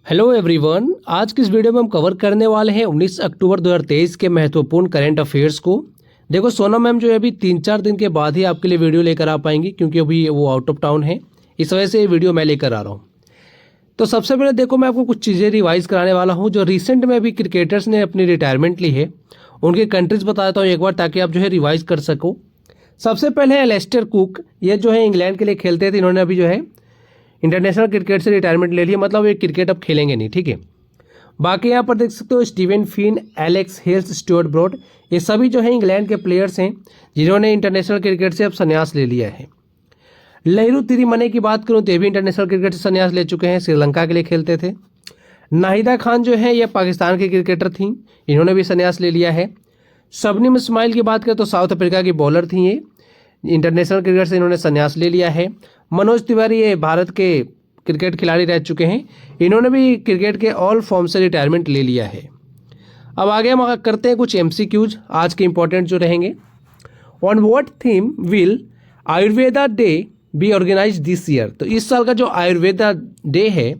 Hello everyone, आज की इस वीडियो में हम कवर करने वाले हैं 19 अक्टूबर 2023 के महत्वपूर्ण करंट अफेयर्स को। देखो सोना मैम जो है अभी 3-4 दिन के बाद ही आपके लिए वीडियो लेकर आ पाएंगी, क्योंकि अभी वो आउट ऑफ टाउन है। इस वजह से ये वीडियो मैं लेकर आ रहा हूँ। तो सबसे पहले देखो, मैं आपको कुछ चीज़ें रिवाइज कराने वाला हूँ जो रिसेंट में अभी क्रिकेटर्स ने अपनी रिटायरमेंट ली है, उनके कंट्रीज बता देता हूँ एक बार, ताकि आप जो है रिवाइज कर सको। सबसे पहले है एलेस्टर कुक। ये जो है इंग्लैंड के लिए खेलते थे, इन्होंने अभी जो है इंटरनेशनल क्रिकेट से रिटायरमेंट ले लिया, मतलब ये क्रिकेट अब खेलेंगे नहीं, ठीक है। बाकी यहाँ पर देख सकते हो Steven Finn, Alex Hales, Stuart Broad, ये सभी जो है इंग्लैंड के प्लेयर्स हैं जिन्होंने इंटरनेशनल क्रिकेट से अब संन्यास ले लिया है। लहरू तिरिमने की बात करूँ तो ये भी इंटरनेशनल क्रिकेट से संन्यास ले चुके हैं, श्रीलंका के लिए खेलते थे। नाहिदा खान जो है ये पाकिस्तान की क्रिकेटर थी, इन्होंने भी संन्यास ले लिया है। शबनम इस्माइल की बात करें तो साउथ अफ्रीका की बॉलर थी, ये इंटरनेशनल क्रिकेट से इन्होंने संन्यास ले लिया है। मनोज तिवारी ये भारत के क्रिकेट खिलाड़ी रह चुके हैं, इन्होंने भी क्रिकेट के ऑल फॉर्म से रिटायरमेंट ले लिया है। अब आगे हम करते हैं कुछ MCQs आज के इंपॉर्टेंट जो रहेंगे। On what theme will Ayurveda day be organize this year. तो इस साल का जो आयुर्वेदा डे है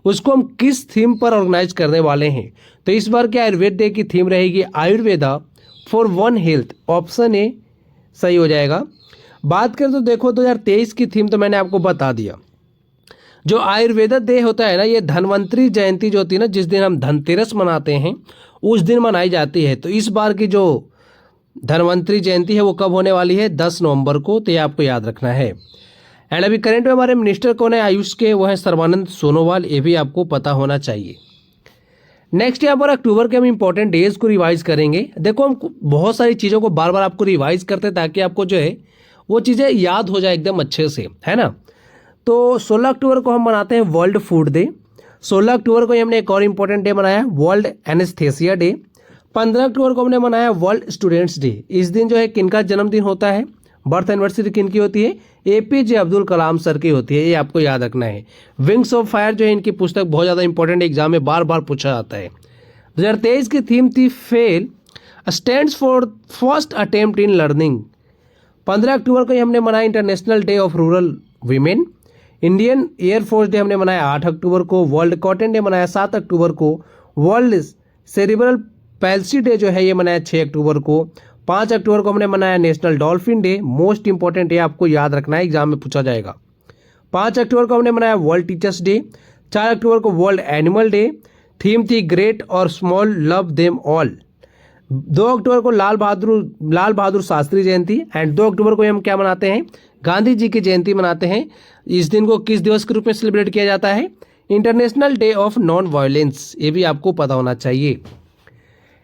उसको हम किस थीम पर ऑर्गेनाइज करने वाले हैं। तो इस बार के आयुर्वेद डे की थीम रहेगी Ayurveda for one health. Option A सही हो जाएगा। बात करें तो देखो 2023 की थीम तो मैंने आपको बता दिया। जो आयुर्वेदा डे होता है ना, ये धन्वंतरी जयंती जो होती है ना, जिस दिन हम धनतेरस मनाते हैं उस दिन मनाई जाती है। तो इस बार की जो धन्वंतरी जयंती है वो कब होने वाली है? 10 नवंबर को। तो ये आपको याद रखना है। एंड अभी करंट में हमारे मिनिस्टर कौन है आयुष के? वो है सर्बानंद सोनोवाल। ये भी आपको पता होना चाहिए। नेक्स्ट यहाँ पर अक्टूबर के हम इंपॉर्टेंट डेज को रिवाइज करेंगे। देखो हम बहुत सारी चीज़ों को बार बार आपको रिवाइज करते हैं ताकि आपको जो है वो चीज़ें याद हो जाए एकदम अच्छे से, है ना। तो 16 अक्टूबर को हम मनाते हैं वर्ल्ड फूड डे। 16 अक्टूबर को हमने एक और इम्पोर्टेंट डे मनाया, वर्ल्ड एनेस्थेसिया डे। 15 अक्टूबर को हमने मनाया वर्ल्ड स्टूडेंट्स डे। इस दिन जो है किनका जन्मदिन होता है, बर्थ एनिवर्सरी किनकी होती है? APJ अब्दुल कलाम सर की होती है। ये आपको याद रखना है। विंग्स ऑफ फायर जो है इनकी पुस्तक बहुत ज़्यादा इंपॉर्टेंट, एग्जाम में बार बार पूछा जाता है। 2023 की थीम थी fail stands for first attempt in learning. 15 अक्टूबर को ही हमने मनाया international day of rural women. Indian air force day हमने मनाया 8 अक्टूबर को। वर्ल्ड कॉटन डे मनाया 7 अक्टूबर को। वर्ल्ड सेरिब्रल पैल्सी डे जो है ये मनाया 6 अक्टूबर को। 5 अक्टूबर को हमने मनाया national dolphin day. Most important, ये आपको याद रखना है, एग्जाम में पूछा जाएगा। 5 अक्टूबर को हमने मनाया वर्ल्ड टीचर्स डे। 4 अक्टूबर को वर्ल्ड एनिमल डे। थीम थी ग्रेट और स्मॉल लव देम ऑल। 2 अक्टूबर को लाल बहादुर शास्त्री जयंती। एंड 2 अक्टूबर को हम क्या मनाते हैं? गांधी जी की जयंती मनाते हैं। इस दिन को किस दिवस के रूप में सेलिब्रेट किया जाता है? International day of non violence. ये भी आपको पता होना चाहिए।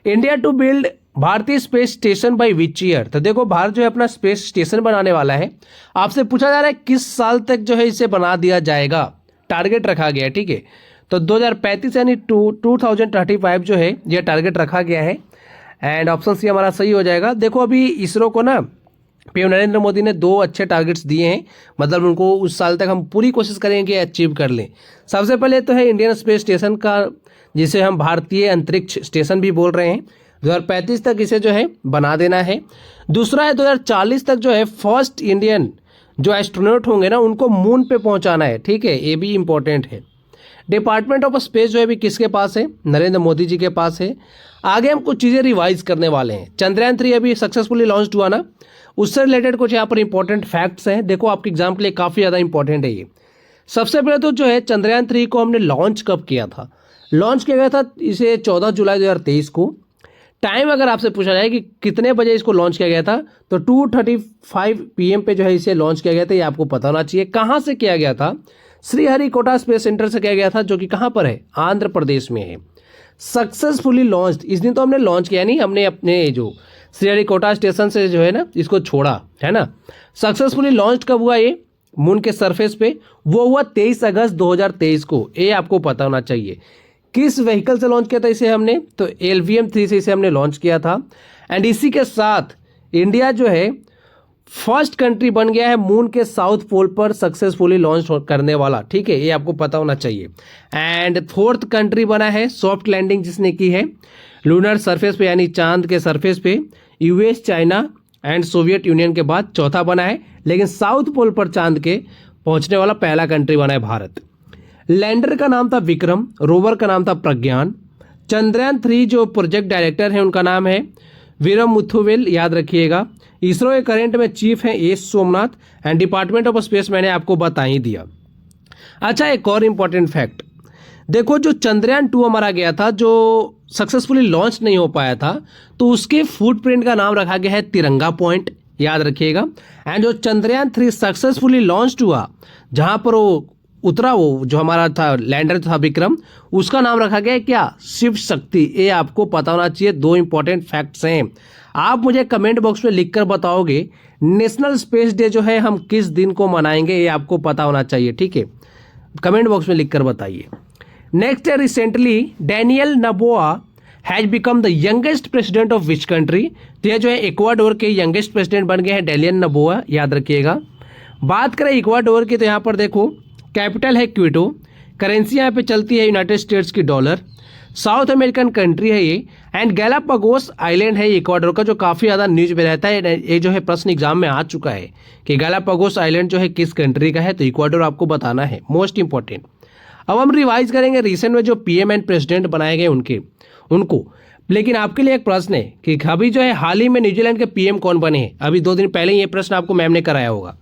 इंडिया टू बिल्ड भारतीय space station by which year. तो देखो भारत जो है अपना स्पेस स्टेशन बनाने वाला है। आपसे पूछा जा रहा है किस साल तक जो है इसे बना दिया जाएगा, टारगेट रखा गया है, ठीक है। तो 2035 यानी 2035 जो है यह टारगेट रखा गया है। एंड ऑप्शन सी हमारा सही हो जाएगा। देखो अभी इसरो को ना पीएम नरेंद्र मोदी ने 2 अच्छे टारगेट्स दिए हैं, मतलब उनको उस साल तक हम पूरी कोशिश करेंगे कि अचीव कर लें। सबसे पहले तो है इंडियन स्पेस स्टेशन का, जिसे हम भारतीय अंतरिक्ष स्टेशन भी बोल रहे हैं। 2035 तक इसे जो है बना देना है। दूसरा है 2040 तक जो है फर्स्ट इंडियन जो एस्ट्रोनॉट होंगे ना उनको मून पे पहुंचाना है, ठीक है। ये भी इंपॉर्टेंट है। डिपार्टमेंट ऑफ स्पेस जो है भी किसके पास है? नरेंद्र मोदी जी के पास है। आगे हम कुछ चीज़ें रिवाइज करने वाले हैं। चंद्रयान 3 अभी सक्सेसफुली लॉन्च हुआ ना, उससे रिलेटेड कुछ यहाँ पर इंपॉर्टेंट फैक्ट्स हैं। देखो आपके एग्जाम के लिए काफ़ी ज़्यादा इंपॉर्टेंट है ये। सबसे पहले तो जो है चंद्रयान 3 को हमने लॉन्च कब किया था? लॉन्च किया गया था इसे 14 जुलाई 2023 को। टाइम अगर आपसे पूछा जाए कि कितने बजे इसको लॉन्च किया गया था, तो 2:35 PM पे जो है इसे लॉन्च किया गया था। ये आपको पता होना चाहिए। कहाँ से किया गया था? श्रीहरिकोटा स्पेस सेंटर से किया गया था, जो कि कहाँ पर है? आंध्र प्रदेश में है। सक्सेसफुली लॉन्च, इस दिन तो हमने लॉन्च किया नहीं, हमने अपने जो श्रीहरिकोटा स्टेशन से जो है ना इसको छोड़ा, है ना। सक्सेसफुली लॉन्च कब हुआ ये मून के सरफेस पे? वो हुआ 23 अगस्त 2023 को। ये आपको पता होना चाहिए। किस व्हीकल से लॉन्च किया था इसे हमने? तो LVM-3 से इसे हमने लॉन्च किया था। एंड इसी के साथ इंडिया जो है फर्स्ट कंट्री बन गया है मून के साउथ पोल पर सक्सेसफुली लॉन्च करने वाला, ठीक है। ये आपको पता होना चाहिए। एंड 4th कंट्री बना है सॉफ्ट लैंडिंग जिसने की है लूनर सरफेस पे, यानी चांद के सरफेस पे। US, China and Soviet union के बाद चौथा बना है, लेकिन साउथ पोल पर चांद के पहुंचने वाला पहला कंट्री बना है भारत। लैंडर का नाम था विक्रम, रोवर का नाम था प्रज्ञान। चंद्रयान 3 जो प्रोजेक्ट डायरेक्टर है उनका नाम है वीरम मुथुवेल, याद रखिएगा। इसरो के करंट में चीफ है S Somnath. And department of space मैंने आपको बता ही दिया। अच्छा, एक और इम्पॉर्टेंट फैक्ट देखो, जो चंद्रयान 2 हमारा गया था जो सक्सेसफुली लॉन्च नहीं हो पाया था, तो उसके फुटप्रिंट का नाम रखा गया है तिरंगा पॉइंट, याद रखिएगा। एंड जो चंद्रयान 3 सक्सेसफुली लॉन्च हुआ, जहां पर वो उतरा, वो जो हमारा था लैंडर था विक्रम, उसका नाम रखा गया है क्या, शिव शक्ति। ये आपको पता होना चाहिए। दो इंपॉर्टेंट फैक्ट्स हैं। आप मुझे कमेंट बॉक्स में लिखकर बताओगे नेशनल स्पेस डे जो है हम किस दिन को मनाएंगे, ये आपको पता होना चाहिए, ठीक है। कमेंट बॉक्स में लिखकर बताइए। नेक्स्ट है, recently Daniel Noboa has become the youngest president of which country. तो यह जो है इक्वाडोर के यंगेस्ट प्रेसिडेंट बन गए हैं डैनियल नबोआ, याद रखिएगा। बात करें इक्वाडोर की, तो यहाँ पर देखो कैपिटल है क्विटो, करेंसी यहाँ पे चलती है यूनाइटेड स्टेट्स की डॉलर, साउथ अमेरिकन कंट्री है ये। एंड गैलापागोस आइलैंड है इक्वाडोर का, जो काफ़ी ज़्यादा न्यूज में रहता है। ये जो है प्रश्न एग्जाम में आ चुका है कि गैलापागोस आइलैंड जो है किस कंट्री का है, तो इक्वाडोर आपको बताना है, मोस्ट इंपॉर्टेंट। अब हम रिवाइज करेंगे रिसेंट में जो पीएम एंड प्रेसिडेंट बनाए गए उनको। लेकिन आपके लिए एक प्रश्न है कि अभी जो है हाल ही में न्यूजीलैंड के पीएम कौन बने हैं। अभी 2 दिन पहले ये प्रश्न आपको मैम ने कराया होगा।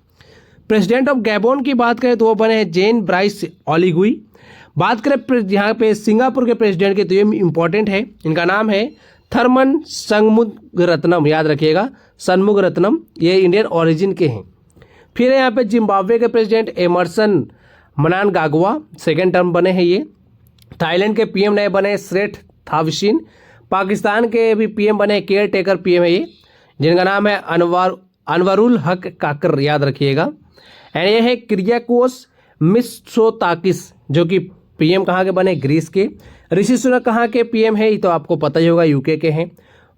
प्रेसिडेंट ऑफ गैबोन की बात करें तो वो बने हैं जेन ब्राइस ओलिगुई। बात करें यहाँ पे सिंगापुर के प्रेसिडेंट के, तो ये इंपॉर्टेंट है, इनका नाम है थर्मन संगमुगरत्नम, याद रखिएगा, सनमुगरत्नम। ये इंडियन ओरिजिन के हैं। फिर यहाँ पे जिम्बाब्वे के प्रेसिडेंट एमरसन मनानगागवा, सेकेंड टर्म बने हैं ये। थाईलैंड के पीएम नए बने सेठ थावसिन। पाकिस्तान के भी पीएम बने केयर टेकर पीएम है ये, जिनका नाम है अनवरुल हक काकर, याद रखिएगा। एंड ये है क्रियाकोस मित्सोताकिस, जो कि पीएम कहाँ के बने, ग्रीस के। ऋषि सुनक कहाँ के पीएम है, ये तो आपको पता ही होगा, यूके के हैं।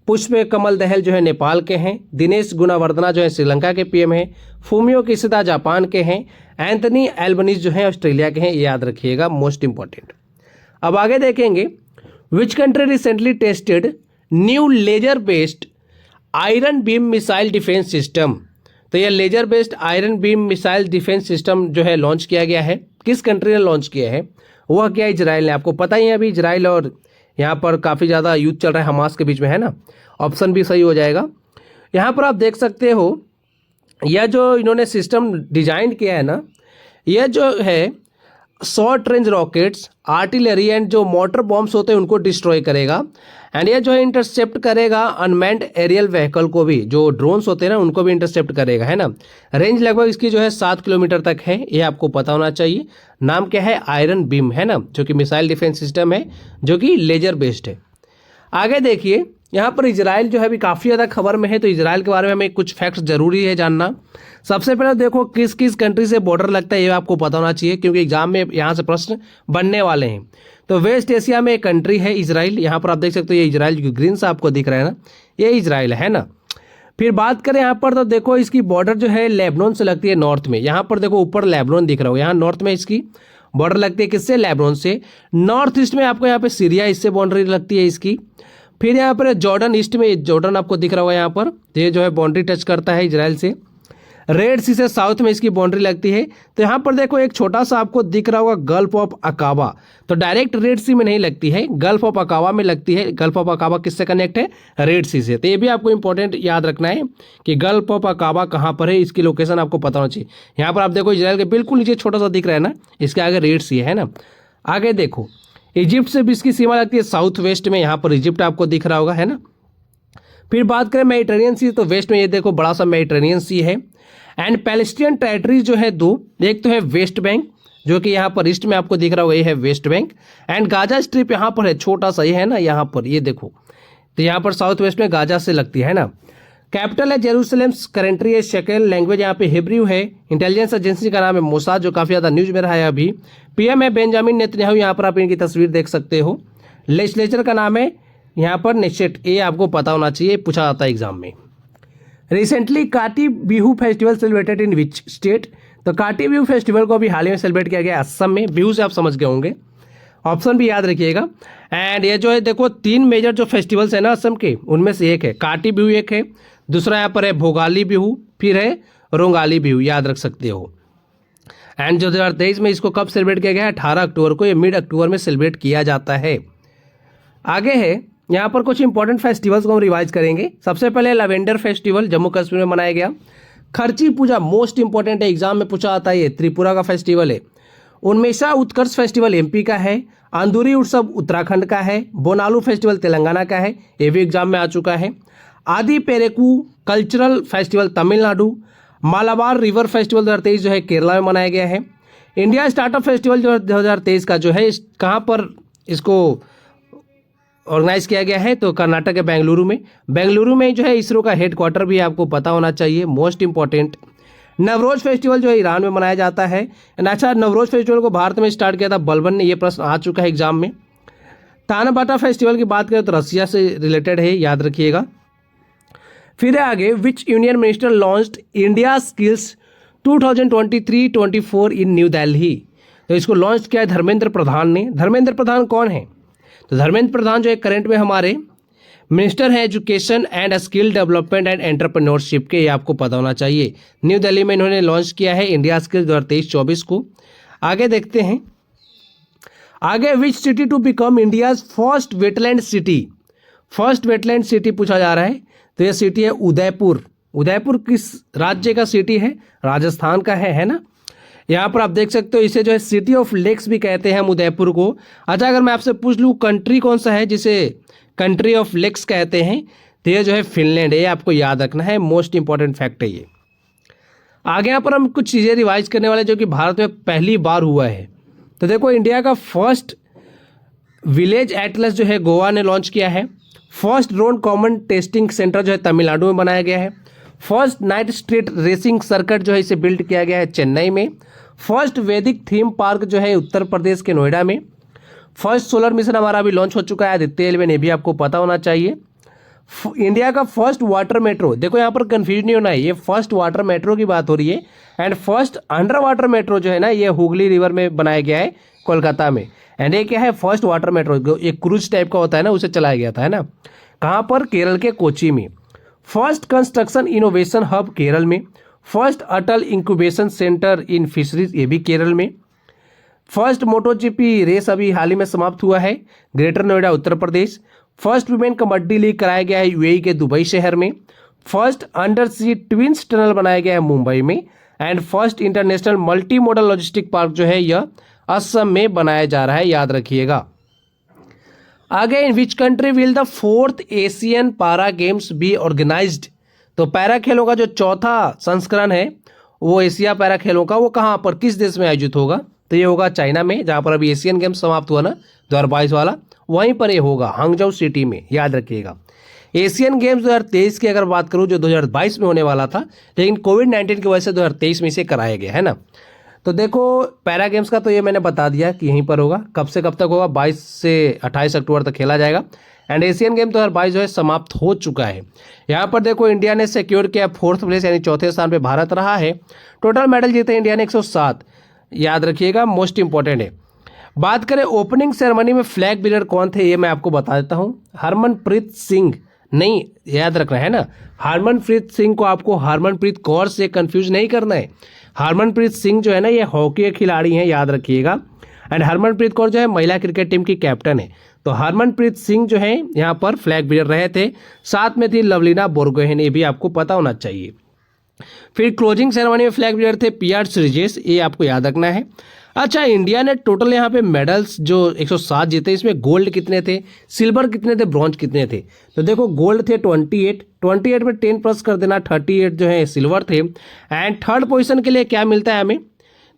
पुष्प कमल दहल जो है नेपाल के हैं। दिनेश गुणावर्धना जो है श्रीलंका के पीएम हैं। फूमियो किशिदा जापान के हैं। एंथनी एल्बनीज जो है ऑस्ट्रेलिया के हैं, ये याद रखिएगा, मोस्ट इंपॉर्टेंट। अब आगे देखेंगे, which country recently tested new laser based iron beam missile defence system. तो यह laser based iron beam missile defence system जो है लॉन्च किया गया है, किस कंट्री ने लॉन्च किया है, वह क्या, इजराइल ने। आपको पता ही है अभी इजराइल और यहाँ पर काफ़ी ज़्यादा युद्ध चल रहा है हमास के बीच में, है ना। ऑप्शन भी सही हो जाएगा। यहाँ पर आप देख सकते हो, यह जो इन्होंने सिस्टम डिजाइन किया है ना, यह जो है short range rockets, artillery and जो मोटर बॉम्ब्स होते हैं उनको डिस्ट्रॉय करेगा। एंड ये जो है इंटरसेप्ट करेगा अनमैन्ड एरियल व्हीकल को भी, जो ड्रोन्स होते हैं ना उनको भी इंटरसेप्ट करेगा, है ना। रेंज लगभग इसकी जो है 7 किलोमीटर तक है, ये आपको पता होना चाहिए। नाम क्या है, आयरन बीम, है ना, जो कि मिसाइल डिफेंस सिस्टम है, जो कि लेजर बेस्ड है। आगे देखिए, यहाँ पर इजराइल जो है अभी काफ़ी ज़्यादा खबर में है, तो इजराइल के बारे में हमें कुछ फैक्ट्स जरूरी है जानना। सबसे पहले देखो किस किस कंट्री से बॉर्डर लगता है, ये आपको पता होना चाहिए, क्योंकि एग्जाम में यहाँ से प्रश्न बनने वाले हैं। तो वेस्ट एशिया में एक कंट्री है इजराइल। यहाँ पर आप देख सकते हो, ये इजराइल जो ग्रीन सा आपको दिख रहा है ना, ये इजराइल है ना। फिर बात करें यहाँ पर, तो देखो इसकी बॉर्डर जो है लेबनान से लगती है नॉर्थ में। यहाँ पर देखो ऊपर लेबनान दिख रहा हो, यहाँ नॉर्थ में इसकी बॉर्डर लगती है, किससे, लेबनान से। नॉर्थ ईस्ट में आपको यहाँ पे सीरिया, इससे बाउंड्री लगती है इसकी। फिर यहाँ पर जॉर्डन, ईस्ट में जॉर्डन आपको दिख रहा होगा यहाँ पर, ये जो है बाउंड्री टच करता है इजराइल से। रेड सी से साउथ में इसकी बाउंड्री लगती है। तो यहाँ पर देखो एक छोटा सा आपको दिख रहा होगा गल्फ ऑफ अकाबा, तो डायरेक्ट रेड सी में नहीं लगती है, गल्फ ऑफ अकाबा में लगती है। गल्फ ऑफ अकाबा किससे कनेक्ट है, रेड सी से। तो ये भी आपको इंपॉर्टेंट याद रखना है कि गल्फ ऑफ अकाबा कहाँ पर है, इसकी लोकेशन आपको पता होना चाहिए। यहाँ पर आप देखो इजराइल के बिल्कुल नीचे छोटा सा दिख रहा है ना, इसके आगे रेड सी है ना। आगे देखो इजिप्ट से भी इसकी सीमा लगती है साउथ वेस्ट में, यहाँ पर इजिप्ट आपको दिख रहा होगा, है ना। फिर बात करें मेडिटेरियन सी, तो वेस्ट में ये देखो बड़ा सा मेडिटेरियन सी है। एंड पैलेस्टीन टेरिटरीज जो है 2, एक तो है वेस्ट बैंक, जो कि यहाँ पर ईस्ट में आपको दिख रहा होगा, ये है West Bank. And Gaza strip यहाँ पर है, छोटा सा ये है ना, यहाँ पर ये देखो, तो यहाँ पर साउथ वेस्ट में गाजा से लगती है ना। कैपिटल है जेरूसलम, कंट्री है शेकेल, लैंग्वेज यहाँ पे हिब्रू है। इंटेलिजेंस एजेंसी का नाम है मोसाद, जो काफ़ी ज़्यादा न्यूज में रहा है अभी। पीएम है बेंजामिन नेतन्याहू, यहाँ पर आप इनकी तस्वीर देख सकते हो। लेजिस्लेचर का नाम है यहाँ पर नेशेट, ये आपको पता होना चाहिए, पूछा जाता है एग्जाम में। रिसेंटली काटी Bihu festival celebrated in which state. तो काटी बिहू फेस्टिवल को अभी हाल ही में सेलिब्रेट किया गया असम में। बिहू से आप समझ गए होंगे, ऑप्शन भी याद रखिएगा। एंड ये जो है देखो 3 मेजर जो फेस्टिवल्स है ना असम के, उनमें से एक है काटी बिहू, एक है दूसरा यहाँ पर है भोगाली बिहू, फिर है रोंगाली बिहू, याद रख सकते हो। एंड जो 2023 में इसको कब सेलिब्रेट किया गया है, 18 अक्टूबर को, ये मिड अक्टूबर में सेलिब्रेट किया जाता है। आगे है यहाँ पर कुछ इंपॉर्टेंट फेस्टिवल्स को हम रिवाइज करेंगे। सबसे पहले लवेंडर फेस्टिवल जम्मू कश्मीर में मनाया गया। खर्ची पूजा मोस्ट इंपॉर्टेंट है, एग्जाम में पूछा आता है, ये त्रिपुरा का फेस्टिवल है। उन्मेषा उत्कर्ष फेस्टिवल एमपी का है। अंदूरी उत्सव उत्तराखंड का है। बोनालू फेस्टिवल तेलंगाना का है, ये भी एग्जाम में आ चुका है। Aadi Perukku cultural festival Tamil Nadu. Malabar river festival 2023 जो है केरला में मनाया गया है। इंडिया स्टार्टअप फेस्टिवल जो 2023 का जो है कहाँ पर इसको ऑर्गेनाइज किया गया है, तो कर्नाटक के बेंगलुरु में। बेंगलुरु में जो है इसरो का हेडक्वार्टर भी आपको पता होना चाहिए, मोस्ट इंपॉर्टेंट। नवरोज फेस्टिवल जो है ईरान में मनाया जाता है। एंड अच्छा, नवरोज फेस्टिवल को भारत में स्टार्ट किया था बलबन ने, ये प्रश्न आ चुका है एग्जाम में। तानाबाटा फेस्टिवल की बात करें तो रसिया से रिलेटेड है, याद रखिएगा। फिर है आगे, विच union minister launched India skills 2023-24 इन न्यू दिल्ली। तो इसको लॉन्च किया है धर्मेंद्र प्रधान ने। धर्मेंद्र प्रधान कौन है, तो धर्मेंद्र प्रधान जो है करंट में हमारे मिनिस्टर हैं education and skill development and entrepreneurship के, ये आपको पता होना चाहिए। न्यू दिल्ली में इन्होंने लॉन्च किया है इंडिया स्किल 2023-24 को। आगे देखते हैं, आगे which city to become India's first wetland city. First wetland city पूछा जा रहा है, तो यह सिटी है उदयपुर। उदयपुर किस राज्य का सिटी है, राजस्थान का है ना। यहाँ पर आप देख सकते हो, इसे जो है सिटी ऑफ लेक्स भी कहते हैं हम उदयपुर को। अच्छा, अगर मैं आपसे पूछ लूँ कंट्री कौन सा है जिसे कंट्री ऑफ लेक्स कहते हैं, तो ये जो है फिनलैंड है, ये आपको याद रखना है, मोस्ट इंपॉर्टेंट फैक्ट है ये। आगे यहाँ पर हम कुछ चीज़ें रिवाइज करने वाले जो कि भारत में पहली बार हुआ है। तो देखो, इंडिया का फर्स्ट विलेज एटलस जो है गोवा ने लॉन्च किया है। First road common testing centre जो है तमिलनाडु में बनाया गया है। First night street racing circuit जो है इसे बिल्ड किया गया है चेन्नई में। फर्स्ट वैदिक थीम पार्क जो है उत्तर प्रदेश के नोएडा में। फर्स्ट सोलर मिशन हमारा अभी लॉन्च हो चुका है आदित्य एल में, ये भी आपको पता होना चाहिए। इंडिया का फर्स्ट वाटर मेट्रो, देखो यहाँ पर कंफ्यूज नहीं होना है, ये फर्स्ट वाटर मेट्रो की बात हो रही है। And first under water metro जो है ना, ये हुगली रिवर में बनाया गया है कोलकाता में। एंड ये क्या है, फर्स्ट वाटर मेट्रो, एक क्रूज टाइप का होता है ना, उसे चलाया गया था, है ना। कहाँ पर, केरल के कोची में। First construction innovation hub Kerala में। First Atal incubation centre in fisheries, ये भी केरल में। फर्स्ट मोटोजीपी रेस अभी हाल ही में समाप्त हुआ है greater Noida Uttar Pradesh. First women kabaddi league कराया गया है यूएई के दुबई शहर में। फर्स्ट अंडर सी ट्विंस टनल बनाया गया है मुंबई में। And first international multi modal logistic park जो है यह असम में बनाया जा रहा है, याद रखिएगा। आगे, in which country will the 4th Asian para games be organised. तो पैरा खेलों का जो चौथा संस्करण है वो एशिया पैरा खेलों का, वो कहाँ पर, किस देश में आयोजित होगा, तो ये होगा चाइना में, जहाँ पर अभी एशियन गेम्स समाप्त हुआ ना 2022 वाला, वहीं पर ये होगा हांगझाऊ सिटी में, याद रखिएगा। एशियन गेम्स 2023 की अगर बात करूँ जो 2022 में होने वाला था, लेकिन कोविड-19 की वजह से 2023 में इसे कराया गया है ना। तो देखो, पैरा गेम्स का तो ये मैंने बता दिया कि यहीं पर होगा। कब से कब तक होगा, 22 से 28 अक्टूबर तक खेला जाएगा। एंड एशियन गेम 2022 जो है समाप्त हो चुका है। यहाँ पर देखो, इंडिया ने सिक्योर किया 4th प्लेस, यानी चौथे स्थान पे भारत रहा है। टोटल मेडल जीते इंडिया ने 107, याद रखिएगा, मोस्ट इंपॉर्टेंट है। बात करें ओपनिंग सेरेमनी में फ्लैग बीयर कौन थे, ये मैं आपको बता देता हूँ। हरमनप्रीत सिंह, नहीं याद रखना है ना, हरमनप्रीत सिंह को आपको हरमनप्रीत कौर से कंफ्यूज नहीं करना है। हरमनप्रीत सिंह जो है ना, ये हॉकी के खिलाड़ी हैं, याद रखिएगा। एंड हरमनप्रीत कौर जो है महिला क्रिकेट टीम की कैप्टन है। तो हरमनप्रीत सिंह जो है यहाँ पर फ्लैग बीयर रहे थे। साथ में थी लवलीना बोरगोहेन, ये भी आपको पता होना चाहिए। फिर क्लोजिंग सेरेमनी में फ्लैग बीयर थे पीआर श्रीजेश, ये आपको याद रखना है। अच्छा, इंडिया ने टोटल यहाँ पे मेडल्स जो 107 जीते, इसमें गोल्ड कितने थे, सिल्वर कितने थे, ब्रॉन्ज कितने थे। तो देखो, गोल्ड थे 28 में 10 प्लस कर देना, 38 जो है सिल्वर थे। एंड थर्ड पोजीशन के लिए क्या मिलता है हमें,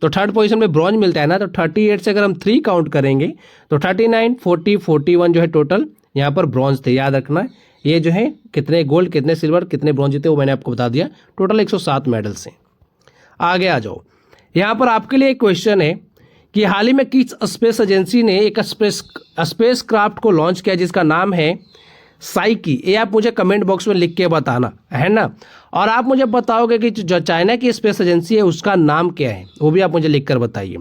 तो थर्ड पोजीशन में ब्रॉन्ज मिलता है ना। तो 38 से अगर हम 3 काउंट करेंगे तो 39, 40, 41 जो है टोटल यहाँ पर ब्रॉन्ज थे, याद रखना। ये जो है कितने गोल्ड, कितने सिल्वर, कितने ब्रॉन्ज जीते, वो मैंने आपको बता दिया। टोटल 107 मेडल्स हैं। आगे आ जाओ, यहाँ पर आपके लिए एक क्वेश्चन है कि हाल ही में किस स्पेस एजेंसी ने एक स्पेस क्राफ्ट को लॉन्च किया जिसका नाम है साइकी। ये आप मुझे कमेंट बॉक्स में लिख के बताना है ना। और आप मुझे बताओगे कि जो चाइना की स्पेस एजेंसी है उसका नाम क्या है, वो भी आप मुझे लिख कर बताइए।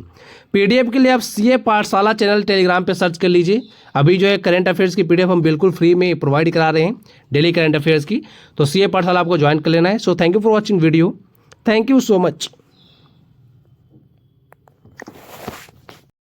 पीडीएफ के लिए आप सीए पाठशाला चैनल टेलीग्राम पे सर्च कर लीजिए। अभी जो है करंट अफेयर्स की पीडीएफ हम बिल्कुल फ्री में प्रोवाइड करा रहे हैं, डेली करंट अफेयर्स की। तो सीए पाठशाला आपको ज्वाइन कर लेना है। So thank you for watching video, thank you so much.